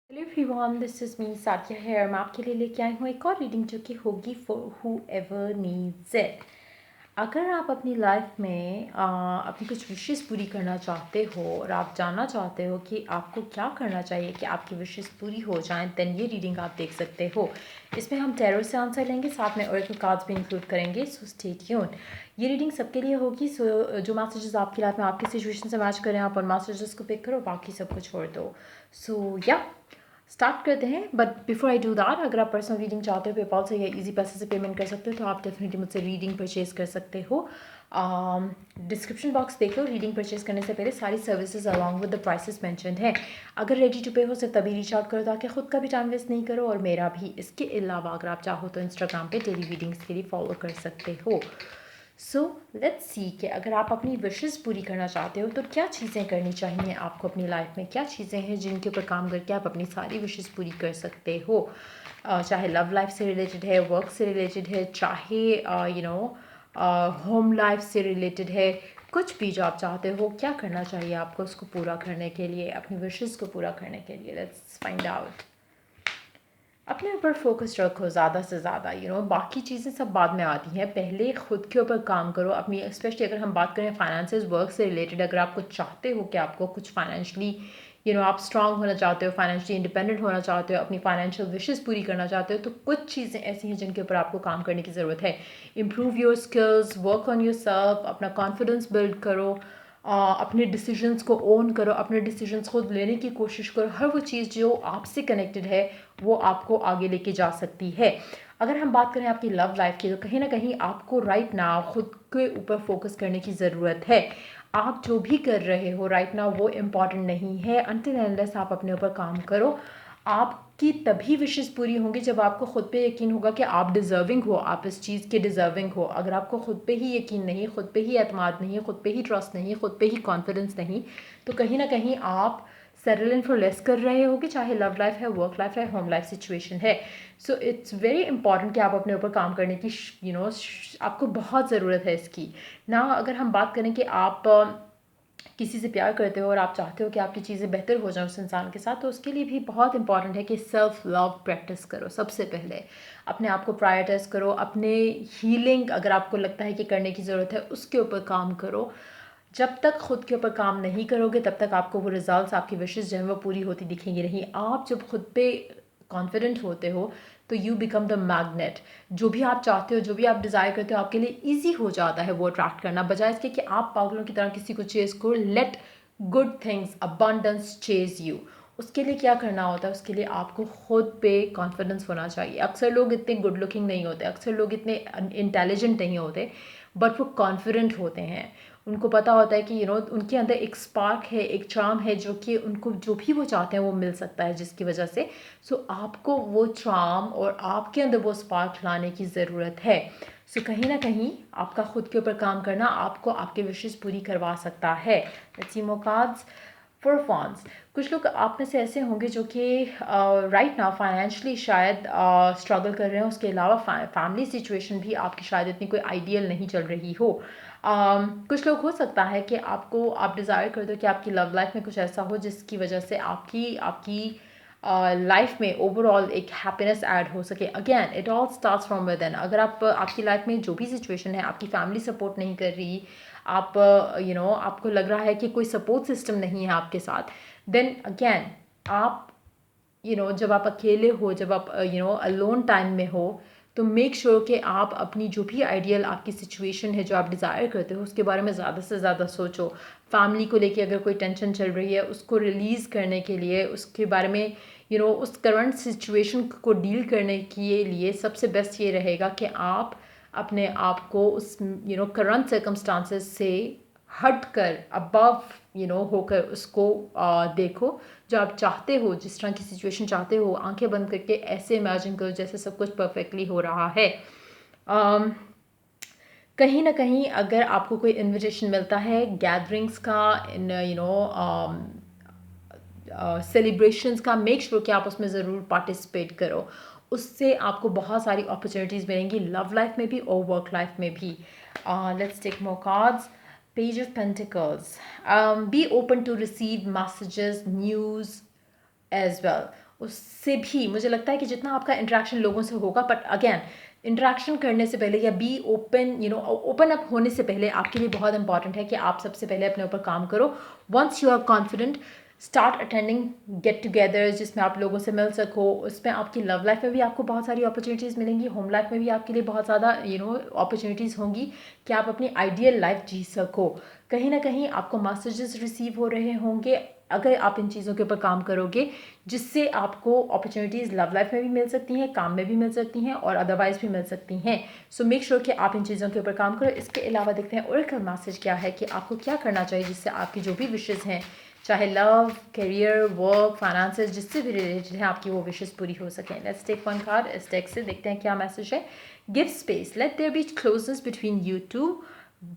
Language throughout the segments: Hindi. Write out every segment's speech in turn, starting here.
Hello everyone, this is me Sadia here. मैं आपके लिए लेके आई हूँ एक और रीडिंग जो कि होगी for who ever needs it. अगर आप अपनी लाइफ में अपनी कुछ विशेस पूरी करना चाहते हो और आप जानना चाहते हो कि आपको क्या करना चाहिए कि आपकी विशेस पूरी हो जाएं, देन ये रीडिंग आप देख सकते हो। इसमें हम टैरो से आंसर लेंगे, साथ में ओरेकल कार्ड्स भी इंक्लूड करेंगे, सो स्टे ट्यून। ये रीडिंग सबके लिए होगी। सो जो मैसेजेस आपकी लाइफ में आपकी सिचुएशन से मैच करें, आप उन मैसेजेस को पिक करो, बाकी सब कुछ छोड़ दो। सो या स्टार्ट करते हैं। But before I do that, अगर आप पर्सनल रीडिंग चाहते हो पेपॉल से या इजी पैसे से पेमेंट कर सकते हो तो आप डेफिनेटली मुझसे रीडिंग परचेज कर सकते हो। डिस्क्रिप्शन बॉक्स देख लो, रीडिंग परचेज करने से पहले सारी services along with the prices mentioned है। अगर रेडी टू पे हो सिर्फ तभी रीच आउट करो ताकि खुद का भी टाइम वेस्ट नहीं करो और मेरा भी। इसके अलावा अगर आप चाहो तो इंस्टाग्राम पे डेली रीडिंग्स के लिए फॉलो कर सकते हो। सो लेट्स सी कि अगर आप अपनी विशेस पूरी करना चाहते हो तो क्या चीज़ें करनी चाहिए आपको अपनी लाइफ में, क्या चीज़ें हैं जिनके ऊपर काम करके आप अपनी सारी विशेस पूरी कर सकते हो। चाहे लव लाइफ से रिलेटेड है, वर्क से रिलेटेड है, चाहे होम लाइफ से रिलेटेड है, कुछ भी जो आप चाहते हो क्या करना चाहिए आपको उसको पूरा करने के लिए, अपनी विशेस को पूरा करने के लिए। Let's find out. अपने ऊपर फोकस रखो ज़्यादा से ज़्यादा, बाकी चीज़ें सब बाद में आती हैं, पहले खुद के ऊपर काम करो अपनी। स्पेशली अगर हम बात करें फाइनेंसेस, वर्क से रिलेटेड, अगर आपको चाहते हो कि आपको कुछ फाइनेंशियली आप स्ट्रांग होना चाहते हो, फाइनेंशियली इंडिपेंडेंट होना चाहते हो, अपनी फाइनेंशियल विशेस पूरी करना चाहते हो, तो कुछ चीज़ें ऐसी हैं जिनके ऊपर आपको काम करने की ज़रूरत है। Improve your skills, work on your self, अपना कॉन्फिडेंस बिल्ड करो, अपने डिसीजंस को ओन करो, अपने डिसीजंस खुद लेने की कोशिश करो। हर वो चीज़ जो आपसे कनेक्टेड है वो आपको आगे लेके जा सकती है। अगर हम बात करें आपकी लव लाइफ की, तो कहीं ना कहीं आपको राइट नाउ खुद के ऊपर फोकस करने की ज़रूरत है। आप जो भी कर रहे हो राइट नाउ वो इम्पॉर्टेंट नहीं है अनटिल अनलेस आप अपने ऊपर काम करो। आपकी तभी विशेस पूरी होंगी जब आपको खुद पे यकीन होगा कि आप डिज़र्विंग हो, आप इस चीज़ के डिज़र्विंग हो। अगर आपको खुद पे ही यकीन नहीं, खुद पे ही एतमाद नहीं, खुद पे ही ट्रस्ट नहीं, खुद पे ही कॉन्फिडेंस नहीं, तो कहीं ना कहीं आप सेटल इन फॉर लेस कर रहे होगे, चाहे लव लाइफ है, वर्क लाइफ है, होम लाइफ सिचुएशन है। सो इट्स वेरी इंपॉर्टेंट कि आप अपने ऊपर काम करने की आपको बहुत ज़रूरत है इसकी ना। अगर हम बात करें कि आप किसी से प्यार करते हो और आप चाहते हो कि आपकी चीज़ें बेहतर हो जाए उस इंसान के साथ, तो उसके लिए भी बहुत इंपॉर्टेंट है कि सेल्फ लव प्रैक्टिस करो। सबसे पहले अपने आप को प्रायोरिटाइज करो, अपने हीलिंग अगर आपको लगता है कि करने की ज़रूरत है उसके ऊपर काम करो। जब तक खुद के ऊपर काम नहीं करोगे तब तक आपको वो रिजल्ट्स, आपकी विशेष जो है वो पूरी होती दिखेंगी नहीं। आप जब खुद पे कॉन्फिडेंट होते हो तो यू बिकम द मैग्नेट। जो भी आप चाहते हो, जो भी आप डिज़ायर करते हो, आपके लिए ईजी हो जाता है वो अट्रैक्ट करना, बजाय इसके कि आप पागलों की तरह किसी को चेज करो। Let good things abundance chase you. उसके लिए क्या करना होता है, उसके लिए आपको खुद पे कॉन्फिडेंस होना चाहिए। अक्सर लोग इतने गुड लुकिंग नहीं होते, अक्सर लोग इतने इंटेलिजेंट नहीं होते, बट वो कॉन्फिडेंट होते हैं। उनको पता होता है कि उनके अंदर एक स्पार्क है, एक चार्म है, जो कि उनको जो भी वो चाहते हैं वो मिल सकता है, जिसकी वजह से आपको वो चार्म और आपके अंदर वो स्पार्क लाने की ज़रूरत है। कहीं ना कहीं आपका खुद के ऊपर काम करना आपको आपके विशेष पूरी करवा सकता है। Let's see more cards for fawns. कुछ लोग आप में से ऐसे होंगे जो कि राइट नाउ फाइनेंशियली शायद स्ट्रगल कर रहे हैं, उसके अलावा फैमिली सिचुएशन भी आपकी शायद इतनी कोई आइडियल नहीं चल रही हो। कुछ लोग हो सकता है कि आप डिज़ायर करते हो कि आपकी लव लाइफ में कुछ ऐसा हो जिसकी वजह से आपकी आपकी लाइफ में ओवरऑल एक हैप्पीनेस ऐड हो सके। Again it all starts from with in. अगर आप आपकी लाइफ में जो भी सिचुएशन है, आपकी फैमिली सपोर्ट नहीं कर रही, आप आपको लग रहा है कि कोई सपोर्ट सिस्टम नहीं है आपके साथ, देन अगेन आप जब आप अकेले हो, जब आप अलोन टाइम में हो, तो मेक श्योर कि आप अपनी जो भी आइडियल आपकी सिचुएशन है, जो आप डिज़ायर करते हो, उसके बारे में ज़्यादा से ज़्यादा सोचो। फैमिली को लेके अगर कोई टेंशन चल रही है उसको रिलीज़ करने के लिए, उसके बारे में उस करंट सिचुएशन को डील करने के लिए सबसे बेस्ट ये रहेगा कि आप अपने आप को उस करंट सर्कमस्टांसेस से हट कर अबव होकर उसको देखो। जो आप चाहते हो, जिस तरह की सिचुएशन चाहते हो, आंखें बंद करके ऐसे इमेजिन करो जैसे सब कुछ परफेक्टली हो रहा है। um, कहीं ना कहीं अगर आपको कोई इनविटेशन मिलता है गैदरिंग्स का, इन सेलिब्रेशंस का, मेक श्योर कि आप उसमें ज़रूर पार्टिसिपेट करो। उससे आपको बहुत सारी अपॉर्चुनिटीज़ मिलेंगी, लव लाइफ में भी और वर्क लाइफ में भी। Let's take more cards. Page of Pentacles. Be open to receive messages, news as well. उससे भी मुझे लगता है कि जितना आपका इंटरेक्शन लोगों से होगा, बट अगेन इंटरेक्शन करने से पहले या बी ओपन ओपन अप होने से पहले आपके लिए बहुत इंपॉर्टेंट है कि आप सबसे पहले अपने ऊपर काम करो. Once you are confident, start attending get together जिसमें आप लोगों से मिल सको. उसमें आपकी लव लाइफ में भी आपको बहुत सारी अपॉर्चुनिटीज़ मिलेंगी, होम लाइफ में भी आपके लिए बहुत ज़्यादा अपॉर्चुनिटीज़ होंगी कि आप अपनी आइडियल लाइफ जी सको. कहीं ना कहीं आपको मैसेजेस रिसीव हो रहे होंगे अगर आप इन चीज़ों के ऊपर काम करोगे, जिससे आपको अपॉर्चुनिटीज़ लव लाइफ में भी मिल सकती हैं, काम में भी मिल सकती हैं और अदरवाइज़ भी मिल सकती हैं. सो मेक श्योर कि आप इन चीज़ों के ऊपर काम करो. इसके अलावा देखते हैं ओरेकल मैसेज क्या है कि आपको क्या करना चाहिए जिससे आपकी जो भी विशेज़ हैं, चाहे लव, करियर, वर्क, फाइनेंसेस, जिससे भी रिलेटेड है, आपकी वो विशेज़ पूरी हो सकें. Let's take one card. इस टेक से देखते हैं क्या मैसेज है. Give space, let there be closeness between you two,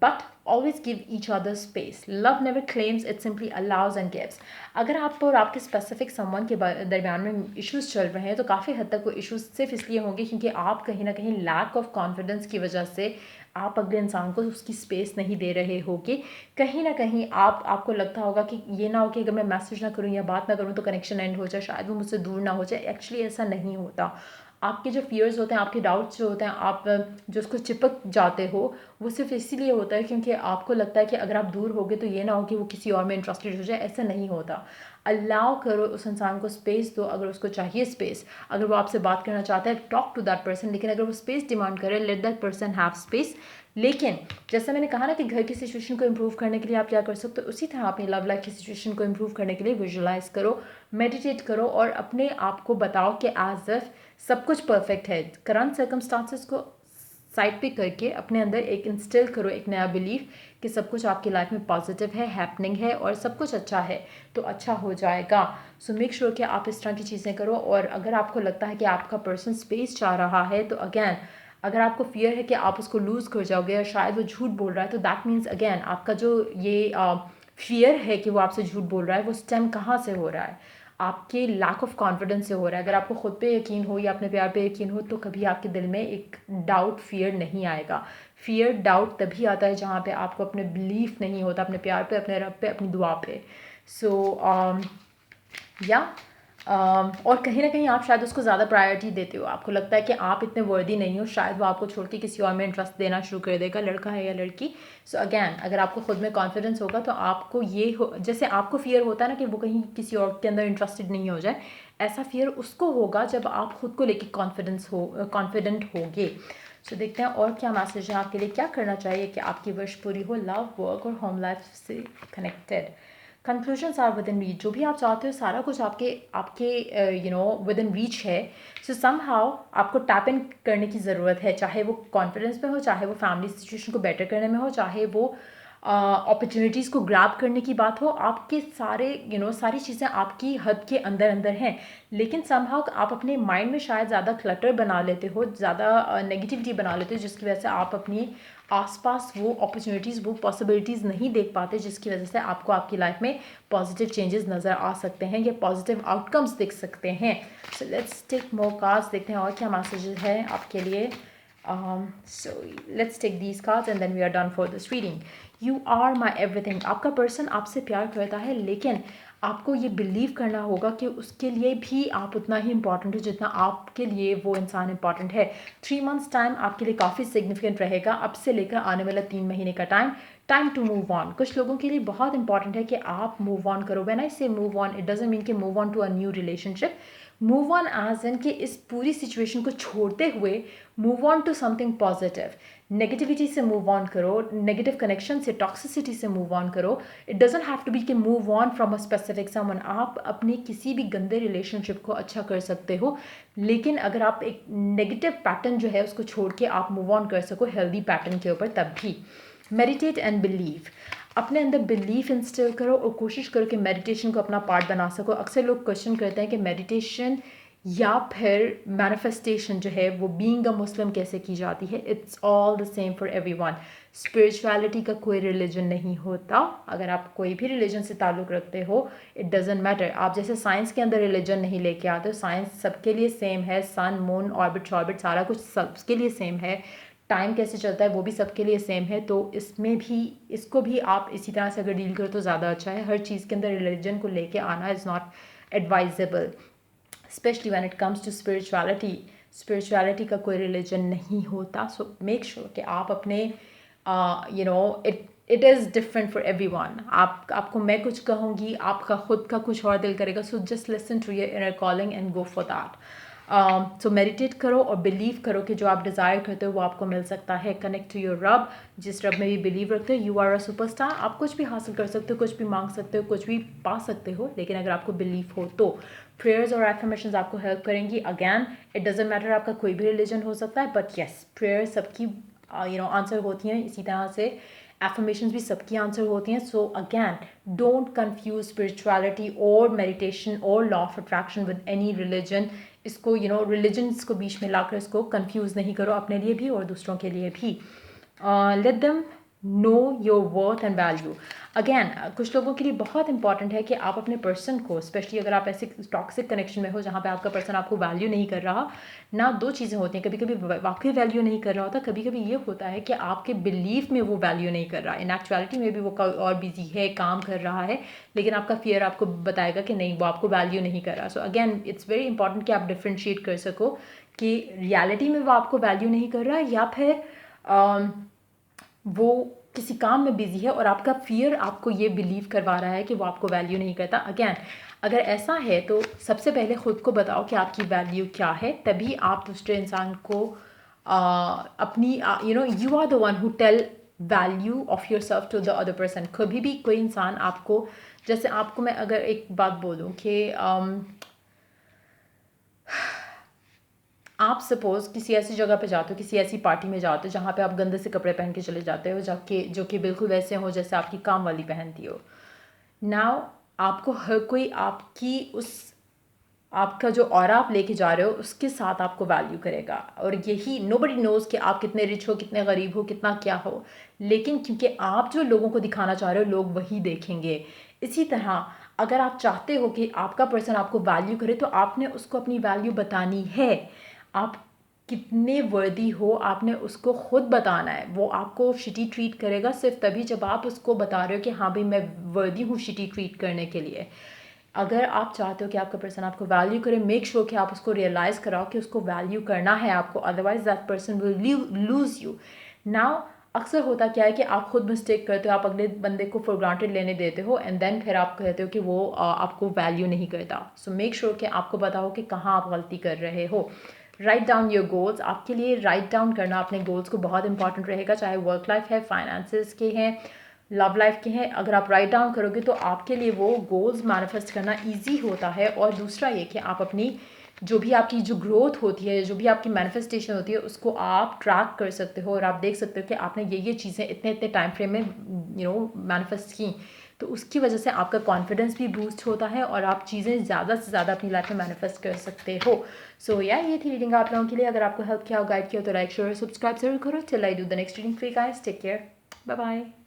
but always give each other space. Love never claims, it simply allows and gives. अगर आप और आपके स्पेसिफिक समवन के दरमियान में इश्यूज चल रहे हैं तो काफ़ी हद तक वो इश्यूज सिर्फ इसलिए होंगे क्योंकि आप कहीं ना कहीं लैक ऑफ कॉन्फिडेंस की वजह से आप अगले इंसान को उसकी स्पेस नहीं दे रहे होगे. कहीं ना कहीं आपको लगता होगा कि ये ना हो कि अगर मैं मैसेज ना करूँ या बात ना करूँ तो कनेक्शन एंड हो जाए, शायद वो मुझसे दूर ना हो जाए. एक्चुअली ऐसा नहीं होता. आपके जो फियर्स होते हैं, आपके डाउट्स जो होते हैं, आप जो उसको चिपक जाते हो, वो सिर्फ इसीलिए होता है क्योंकि आपको लगता है कि अगर आप दूर होगे तो ये ना हो कि वो किसी और में इंटरेस्टेड हो जाए. ऐसा नहीं होता. अलाउ करो उस इंसान को स्पेस दो. अगर उसको चाहिए स्पेस, अगर वो आपसे बात करना चाहता है, टॉक टू दैट पर्सन. लेकिन अगर वो स्पेस डिमांड करे, let that person have space. लेकिन जैसा मैंने कहा ना कि घर की सिचुएशन को इम्प्रूव करने के लिए आप क्या कर सकते हो, उसी तरह अपनी लव लाइफ की सिचुएशन को इम्प्रूव करने के लिए विजुअलाइज करो, मेडिटेट करो और अपने आप को बताओ कि एज इफ सब कुछ परफेक्ट है. करंट सर्कमस्टांसेस को साइड पे करके अपने अंदर एक इंस्टिल करो एक नया बिलीफ कि सब कुछ आपकी लाइफ में पॉजिटिव है, हैपनिंग है और सब कुछ अच्छा है तो अच्छा हो जाएगा. सो मेक श्योर कि आप इस तरह की चीज़ें करो. और अगर आपको लगता है कि आपका पर्सन स्पेस चाह रहा है तो अगेन, अगर आपको फियर है कि आप उसको लूज़ कर जाओगे या शायद वो झूठ बोल रहा है, तो दैट मीन्स अगेन आपका जो ये फियर है कि वो आपसे झूठ बोल रहा है, वो स्टेम कहाँ से हो रहा है? आपके लैक ऑफ कॉन्फिडेंस से हो रहा है. अगर आपको खुद पे यकीन हो या अपने प्यार पे यकीन हो तो कभी आपके दिल में एक डाउट, फियर नहीं आएगा. फियर, डाउट तभी आता है जहाँ पे आपको अपने बिलीफ नहीं होता अपने प्यार पे, अपने रब पे, अपनी दुआ पे. सो या और कहीं ना कहीं आप शायद उसको ज़्यादा प्रायोरिटी देते हो. आपको लगता है कि आप इतने वर्दी नहीं हो, शायद वो आपको छोड़ के किसी और में इंटरेस्ट देना शुरू कर देगा, लड़का है या लड़की. सो अगैन, अगर आपको खुद में कॉन्फिडेंस होगा तो आपको ये हो, जैसे आपको फियर होता है ना कि वो कहीं किसी और के अंदर इंटरेस्टेड नहीं हो जाए, ऐसा फियर उसको होगा जब आप खुद को लेके कॉन्फिडेंट होगे. सो देखते हैं और क्या मैसेज है आपके लिए. क्या करना चाहिए कि आपकी विश पूरी हो लव, वर्क और होम लाइफ से connected. Conclusions are within reach. जो भी आप चाहते हो सारा कुछ आपके आपके विद इन रीच है. सो सम हाउ आपको टैप इन करने की ज़रूरत है, चाहे वो कॉन्फिडेंस में हो, चाहे वो फैमिली सिचुएशन को बेटर करने में हो, चाहे वो अपॉर्चुनिटीज़ को ग्रैब करने की बात हो. आपके सारे सारी चीज़ें आपकी हद के अंदर अंदर हैं. लेकिन समहाउ आप अपने माइंड में शायद ज़्यादा क्लटर बना लेते हो, ज़्यादा नेगेटिविटी बना लेते हो, जिसकी वजह से आप अपनी आसपास वो अपॉर्चुनिटीज़, वो पॉसिबिलिटीज़ नहीं देख पाते, जिसकी वजह से आपको आपकी लाइफ में पॉजिटिव चेंजेस नज़र आ सकते हैं या पॉजिटिव आउटकम्स दिख सकते हैं. So let's take more cards. देखते हैं और क्या मैसेजेस है आपके लिए. So let's take these cards and then we are done for this reading. You are my everything. आपका पर्सन आपसे प्यार करता है, लेकिन आपको ये बिलीव करना होगा कि उसके लिए भी आप उतना ही इम्पॉर्टेंट हो जितना आपके लिए वो इंसान इम्पॉर्टेंट है. 3 months टाइम आपके लिए काफ़ी सिग्निफिकेंट रहेगा. अब से लेकर आने वाला 3 महीने का टाइम टू मूव ऑन. कुछ लोगों के लिए बहुत इंपॉर्टेंट है कि आप मूव ऑन करो. When I say move on, it doesn't mean कि move on to a new relationship. Move on as in कि इस पूरी सिचुएशन को छोड़ते हुए move on to something positive. Negativity से मूव ऑन करो, नेगेटिव कनेक्शन से, टॉक्सिसिटी से मूव ऑन करो. It doesn't have to be कि move on from a specific someone. आप अपनी किसी भी गंदे रिलेशनशिप को अच्छा कर सकते हो, लेकिन अगर आप एक नेगेटिव पैटर्न जो है उसको छोड़ के आप मूव ऑन कर सको हेल्दी पैटर्न के ऊपर, तब भी. Meditate and believe. अपने अंदर बिलीफ इंस्टिल करो और कोशिश करो कि मेडिटेशन को अपना पार्ट बना सको. अक्सर लोग क्वेश्चन करते हैं कि मेडिटेशन या फिर मैनिफेस्टेशन जो है वो बीइंग अ मुस्लिम कैसे की जाती है. It's all the same for everyone. Spirituality का कोई रिलीजन नहीं होता. अगर आप कोई भी रिलीजन से ताल्लुक़ रखते हो, इट डजेंट मैटर. आप जैसे साइंस के अंदर रिलीजन नहीं लेके आते हो, साइंस सबके लिए सेम है. सन, मून, ऑर्बिट, शॉर्बिट सारा कुछ सबके लिए सेम है. टाइम कैसे चलता है वो भी सबके लिए सेम है. तो इसमें भी, इसको भी आप इसी तरह से अगर डील करो तो ज़्यादा अच्छा है. हर चीज़ के अंदर रिलीजन को लेके आना is not advisable. Specially when it comes to spirituality का कोई रिलीजन नहीं होता. सो मेक श्योर कि आप अपने it is different for everyone. आपको मैं कुछ कहूँगी, आपका खुद का कुछ और दिल करेगा. So just listen to your inner calling and go for that. So meditate करो और बिलीव करो कि जो आप डिज़ायर करते हो वो आपको मिल सकता है. कनेक्ट टू योर रब, जिस रब में भी बिलीव रखते हो. You are a superstar. आप कुछ भी हासिल कर सकते हो, कुछ भी मांग सकते हो, कुछ भी पा सकते हो, लेकिन अगर आपको बिलीव हो तो. प्रेयर्स और एफर्मेशंस आपको हेल्प करेंगी. अगैन इट डजेंट मैटर आपका कोई भी रिलीजन हो सकता है, बट येस प्रेयर सबकी आंसर होती हैं. इसी तरह से एफर्मेशंस भी सबकी आंसर होती हैं. So again don't confuse spirituality और मेडिटेशन और law of attraction with any religion. इसको रिलीजन्स को बीच में लाकर इसको कंफ्यूज नहीं करो, अपने लिए भी और दूसरों के लिए भी. Let them know your worth and value. Again कुछ लोगों के लिए बहुत इंपॉर्टेंट है कि आप अपने पर्सन को, स्पेशली अगर आप ऐसे टॉक्सिक कनेक्शन में हो जहाँ पे आपका पर्सन आपको वैल्यू नहीं कर रहा ना. दो चीज़ें होती हैं, कभी कभी वाकई वैल्यू नहीं कर रहा होता, कभी कभी ये होता है कि आपके बिलीफ में वो वैल्यू नहीं कर रहा. इन एक्चुअलिटी में भी वो और बिजी है, काम कर रहा है, लेकिन आपका फियर आपको बताएगा कि नहीं, वो आपको वैल्यू नहीं कर रहा. So again it's very important कि आप डिफ्रेंशिएट कर सको कि रियलिटी में वो आपको वैल्यू नहीं कर रहा है या फिर वो किसी काम में बिजी है और आपका फियर आपको ये बिलीव करवा रहा है कि वो आपको वैल्यू नहीं करता. अगैन अगर ऐसा है तो सबसे पहले ख़ुद को बताओ कि आपकी वैल्यू क्या है, तभी आप दूसरे इंसान को अपनी you are the one who tell value of yourself to the other person. कभी भी कोई इंसान आपको, जैसे आपको मैं अगर एक बात बोलूँ कि आप सपोज़ किसी ऐसी जगह पे जाते हो, किसी ऐसी पार्टी में जाते हो जहाँ पे आप गंदे से कपड़े पहन के चले जाते हो, जाके जो कि बिल्कुल वैसे हो जैसे आपकी काम वाली पहनती हो. नाउ आपको हर कोई आपका जो ऑरा आप लेके जा रहे हो उसके साथ आपको वैल्यू करेगा. और यही नोबडी नोज़ कि आप कितने रिच हो, कितने गरीब हो, कितना क्या हो, लेकिन क्योंकि आप जो लोगों को दिखाना चाह रहे हो लोग वही देखेंगे. इसी तरह अगर आप चाहते हो कि आपका पर्सन आपको वैल्यू करे तो आपने उसको अपनी वैल्यू बतानी है. आप कितने वर्दी हो आपने उसको खुद बताना है. वो आपको शिटी ट्रीट करेगा सिर्फ तभी जब आप उसको बता रहे हो कि हाँ भाई मैं वर्दी हूँ शिटी ट्रीट करने के लिए. अगर आप चाहते हो कि आपका पर्सन आपको वैल्यू करे, मेक श्योर कि आप उसको रियलाइज़ कराओ कि उसको वैल्यू करना है आपको, otherwise that person will lose you. Now अक्सर होता क्या है कि आप खुद मिस्टेक करते हो, आप अगले बंदे को फॉर ग्रांटेड लेने देते हो एंड देन फिर आप कहते हो कि वो आपको वैल्यू नहीं करता. सो मेक श्योर कि आपको पता हो कि कहाँ आप गलती कर रहे हो. Write down your goals. आपके लिए राइट डाउन करना अपने गोल्स को बहुत इंपॉर्टेंट रहेगा, चाहे वर्क लाइफ है, फाइनेंसेस के हैं, लव लाइफ के हैं. अगर आप राइट डाउन करोगे तो आपके लिए वो गोल्स मैनिफेस्ट करना ईजी होता है. और दूसरा ये कि आप अपनी जो भी आपकी जो ग्रोथ होती है, जो भी आपकी मैनिफेस्टेशन होती है, उसको आप ट्रैक कर सकते हो और आप देख सकते हो कि आपने ये चीज़ें इतने इतने टाइम फ्रेम में मैनिफेस्ट की. तो उसकी वजह से आपका कॉन्फिडेंस भी बूस्ट होता है और आप चीज़ें ज़्यादा से ज़्यादा अपनी लाइफ में मैनिफेस्ट कर सकते हो. सो ये थी रीडिंग आप लोगों के लिए. अगर आपको हेल्प किया हो, गाइड किया हो तो लाइक शेयर सब्सक्राइब जरूर करो. Till I do the next reading for you guys, take care, bye bye.